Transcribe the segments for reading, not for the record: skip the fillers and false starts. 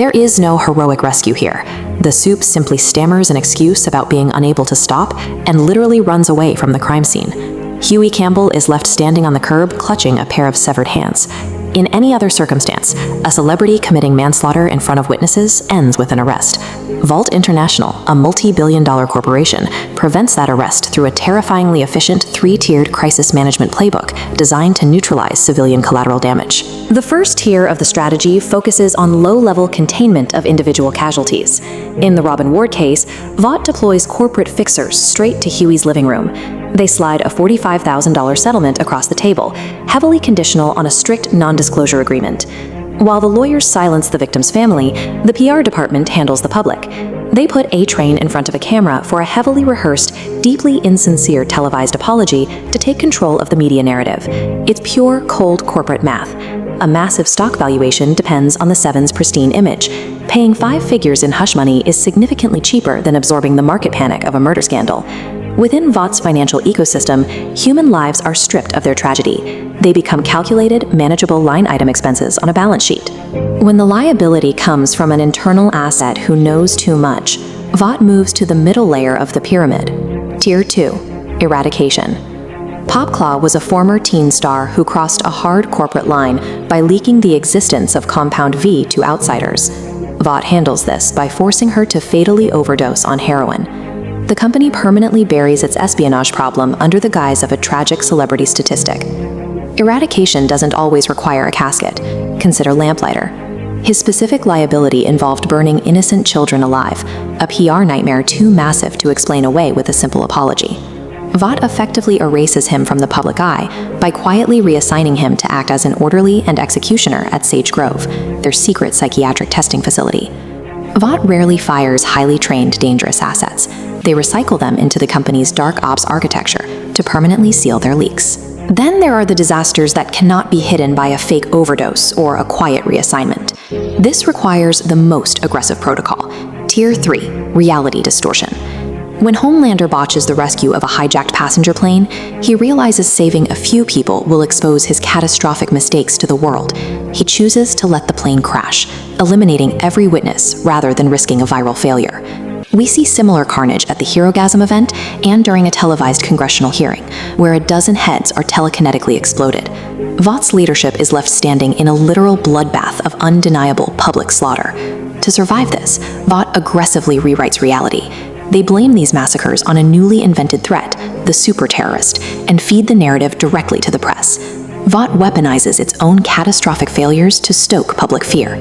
There is no heroic rescue here. The soup simply stammers an excuse about being unable to stop and literally runs away from the crime scene. Huey Campbell is left standing on the curb, clutching a pair of severed hands. In any other circumstance, a celebrity committing manslaughter in front of witnesses ends with an arrest. Vought International, a multi-billion-dollar corporation, prevents that arrest through a terrifyingly efficient three-tiered crisis management playbook designed to neutralize civilian collateral damage. The first tier of the strategy focuses on low-level containment of individual casualties. In the Robin Ward case, Vought deploys corporate fixers straight to Huey's living room. They slide a $45,000 settlement across the table, heavily conditional on a strict non-disclosure agreement. While the lawyers silence the victim's family, the PR department handles the public. They put A Train in front of a camera for a heavily rehearsed, deeply insincere televised apology to take control of the media narrative. It's pure, cold corporate math. A massive stock valuation depends on the Seven's pristine image. Paying 5 figures in hush money is significantly cheaper than absorbing the market panic of a murder scandal. Within Vought's financial ecosystem, human lives are stripped of their tragedy. They become calculated, manageable line item expenses on a balance sheet. When the liability comes from an internal asset who knows too much, Vought moves to the middle layer of the pyramid. Tier 2. Eradication. Popclaw was a former teen star who crossed a hard corporate line by leaking the existence of Compound V to outsiders. Vought handles this by forcing her to fatally overdose on heroin. The company permanently buries its espionage problem under the guise of a tragic celebrity statistic. Eradication doesn't always require a casket. Consider Lamplighter. His specific liability involved burning innocent children alive, a PR nightmare too massive to explain away with a simple apology. Vought effectively erases him from the public eye by quietly reassigning him to act as an orderly and executioner at Sage Grove, their secret psychiatric testing facility. Vought rarely fires highly trained, dangerous assets. They recycle them into the company's dark ops architecture to permanently seal their leaks. Then there are the disasters that cannot be hidden by a fake overdose or a quiet reassignment. This requires the most aggressive protocol. Tier 3. Reality distortion. When Homelander botches the rescue of a hijacked passenger plane, he realizes saving a few people will expose his catastrophic mistakes to the world. He chooses to let the plane crash, eliminating every witness rather than risking a viral failure. We see similar carnage at the Herogasm event and during a televised congressional hearing, where a dozen heads are telekinetically exploded. Vought's leadership is left standing in a literal bloodbath of undeniable public slaughter. To survive this, Vought aggressively rewrites reality. They blame these massacres on a newly invented threat, the super-terrorist, and feed the narrative directly to the press. Vought weaponizes its own catastrophic failures to stoke public fear.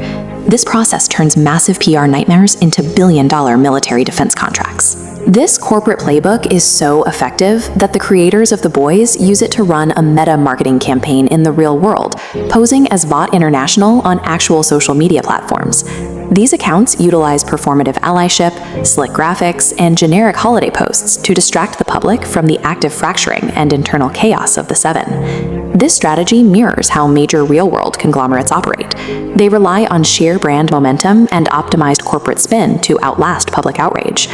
This process turns massive PR nightmares into billion-dollar military defense contracts. This corporate playbook is so effective that the creators of The Boys use it to run a meta-marketing campaign in the real world, posing as Vought International on actual social media platforms. These accounts utilize performative allyship, slick graphics, and generic holiday posts to distract the public from the active fracturing and internal chaos of the Seven. This strategy mirrors how major real-world conglomerates operate. They rely on sheer brand momentum and optimized corporate spin to outlast public outrage.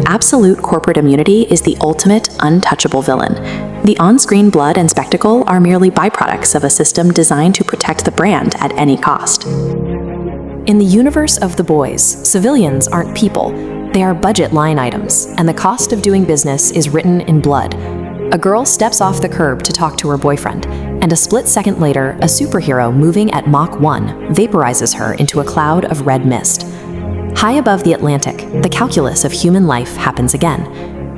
Absolute corporate immunity is the ultimate, untouchable villain. The on-screen blood and spectacle are merely byproducts of a system designed to protect the brand at any cost. In the universe of The Boys, civilians aren't people. They are budget line items, and the cost of doing business is written in blood. A girl steps off the curb to talk to her boyfriend, and a split second later, a superhero moving at Mach 1 vaporizes her into a cloud of red mist. High above the Atlantic, the calculus of human life happens again.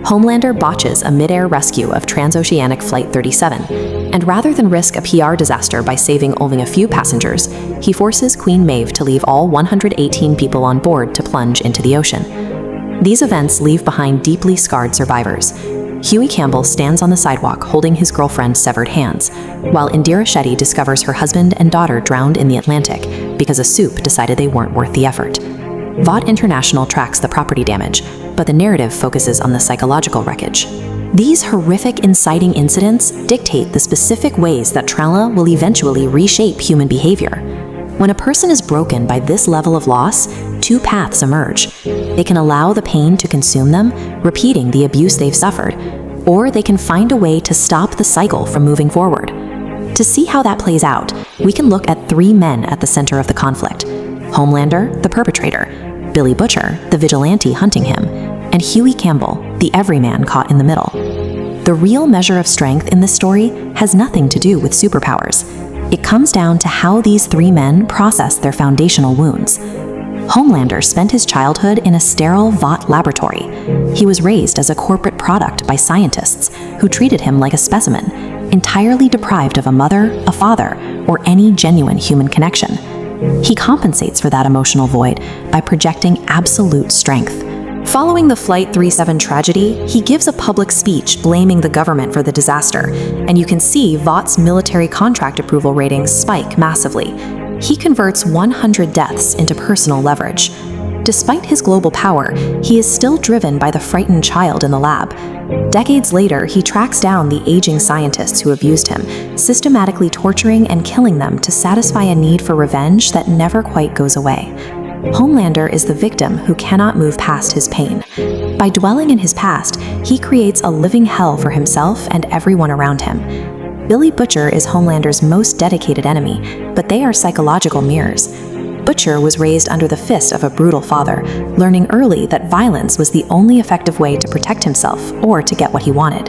Homelander botches a mid-air rescue of transoceanic Flight 37, and rather than risk a PR disaster by saving only a few passengers, he forces Queen Maeve to leave all 118 people on board to plunge into the ocean. These events leave behind deeply scarred survivors. Huey Campbell stands on the sidewalk holding his girlfriend's severed hands, while Indira Shetty discovers her husband and daughter drowned in the Atlantic because a soup decided they weren't worth the effort. Vought International tracks the property damage, but the narrative focuses on the psychological wreckage. These horrific inciting incidents dictate the specific ways that trauma will eventually reshape human behavior. When a person is broken by this level of loss, two paths emerge. They can allow the pain to consume them, repeating the abuse they've suffered, or they can find a way to stop the cycle from moving forward. To see how that plays out, we can look at three men at the center of the conflict: Homelander, the perpetrator, Billy Butcher, the vigilante hunting him, and Huey Campbell, the everyman caught in the middle. The real measure of strength in this story has nothing to do with superpowers. It comes down to how these three men process their foundational wounds. Homelander spent his childhood in a sterile Vought laboratory. He was raised as a corporate product by scientists who treated him like a specimen, entirely deprived of a mother, a father, or any genuine human connection. He compensates for that emotional void by projecting absolute strength. Following the Flight 37 tragedy, he gives a public speech blaming the government for the disaster, and you can see Vought's military contract approval ratings spike massively. He converts 100 deaths into personal leverage. Despite his global power, he is still driven by the frightened child in the lab. Decades later, he tracks down the aging scientists who abused him, systematically torturing and killing them to satisfy a need for revenge that never quite goes away. Homelander is the victim who cannot move past his pain. By dwelling in his past, he creates a living hell for himself and everyone around him. Billy Butcher is Homelander's most dedicated enemy, but they are psychological mirrors. Butcher was raised under the fist of a brutal father, learning early that violence was the only effective way to protect himself or to get what he wanted.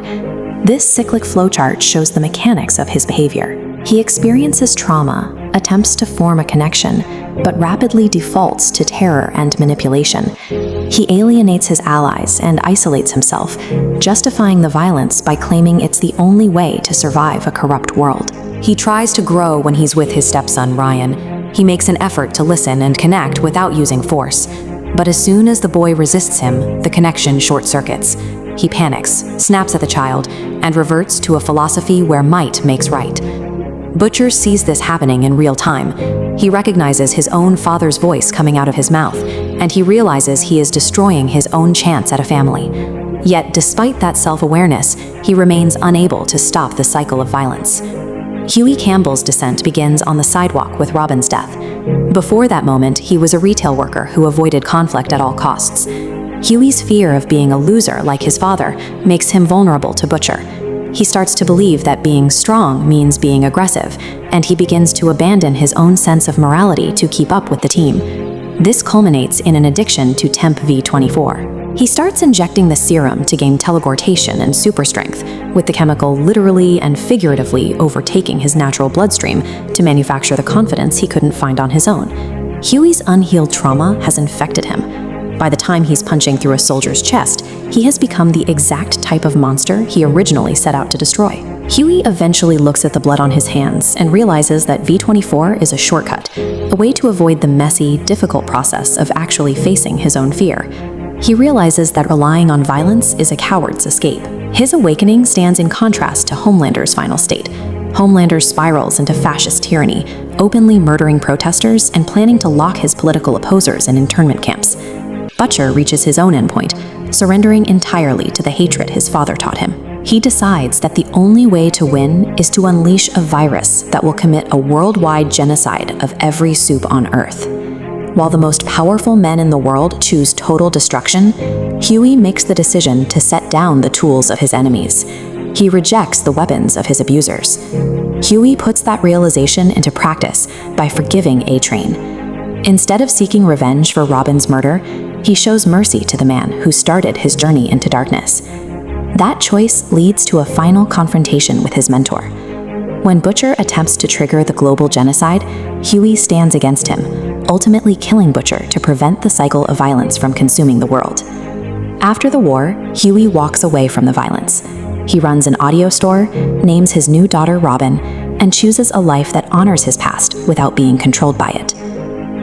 This cyclic flowchart shows the mechanics of his behavior. He experiences trauma, attempts to form a connection, but rapidly defaults to terror and manipulation. He alienates his allies and isolates himself, justifying the violence by claiming it's the only way to survive a corrupt world. He tries to grow when he's with his stepson, Ryan. He makes an effort to listen and connect without using force. But as soon as the boy resists him, the connection short-circuits. He panics, snaps at the child, and reverts to a philosophy where might makes right. Butcher sees this happening in real time. He recognizes his own father's voice coming out of his mouth, and he realizes he is destroying his own chance at a family. Yet, despite that self-awareness, he remains unable to stop the cycle of violence. Huey Campbell's descent begins on the sidewalk with Robin's death. Before that moment, he was a retail worker who avoided conflict at all costs. Huey's fear of being a loser like his father makes him vulnerable to Butcher. He starts to believe that being strong means being aggressive, and he begins to abandon his own sense of morality to keep up with the team. This culminates in an addiction to Temp V24. He starts injecting the serum to gain teleportation and super strength, with the chemical literally and figuratively overtaking his natural bloodstream to manufacture the confidence he couldn't find on his own. Huey's unhealed trauma has infected him. By the time he's punching through a soldier's chest, he has become the exact type of monster he originally set out to destroy. Huey eventually looks at the blood on his hands and realizes that V24 is a shortcut, a way to avoid the messy, difficult process of actually facing his own fear. He realizes that relying on violence is a coward's escape. His awakening stands in contrast to Homelander's final state. Homelander spirals into fascist tyranny, openly murdering protesters and planning to lock his political opposers in internment camps. Butcher reaches his own endpoint, surrendering entirely to the hatred his father taught him. He decides that the only way to win is to unleash a virus that will commit a worldwide genocide of every soup on Earth. While the most powerful men in the world choose total destruction, Huey makes the decision to set down the tools of his enemies. He rejects the weapons of his abusers. Huey puts that realization into practice by forgiving A-Train. Instead of seeking revenge for Robin's murder, he shows mercy to the man who started his journey into darkness. That choice leads to a final confrontation with his mentor. When Butcher attempts to trigger the global genocide, Huey stands against him, ultimately killing Butcher to prevent the cycle of violence from consuming the world. After the war, Huey walks away from the violence. He runs an audio store, names his new daughter Robin, and chooses a life that honors his past without being controlled by it.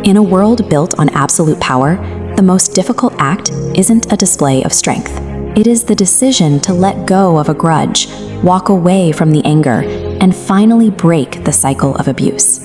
In a world built on absolute power, the most difficult act isn't a display of strength. It is the decision to let go of a grudge, walk away from the anger, and finally break the cycle of abuse.